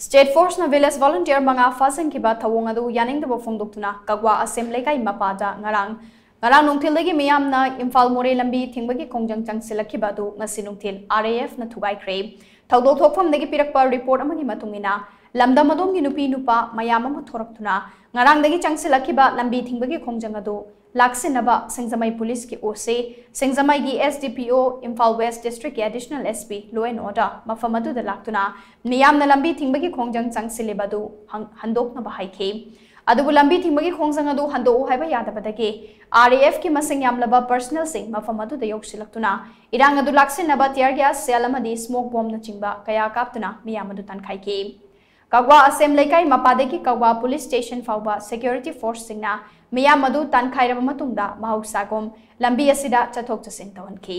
State Force na village volunteer mga phajinkhibagi thouong adu yaningdaba phongdoktuna kakwa ashem leikai mapa da ngarang nungthil dagi meeyam na imphal moreh lambi thingbagi Khongjang changshillakhiba du ngasi nungthil RAF na Thugaikhre thawdok thokpham dagi pirakpa report amagi matungina lamdam adomgi nupi nupa mayam ama thoraktuna ngarang dagi changshillakhiba lambi thingbagi Khongjang adu laksinaba Sengzamai police ki OC Sengzamai gi SDPO Imphal West District ki additional SP law and order mafam adu da laktuna meeyam na lambi thingbagi Khongjang changshillakhiba du handokna ba haikhe adubu lambi thingbagi Khongjang adu handok haiba yadabadagi RAF ki masing yamlaba personnel sing mafam adu da yoksilaktuna irang adu laksinaba tear gas cell amadi smoke bomb na chingba kaya kaptuna meeyam adu tankhai kakwa asem leikai mapadeki kakwa police station fawba security force singna meeyam adu tankhai raba matungda mahauksagom lambi asida chathok chasin tawhanki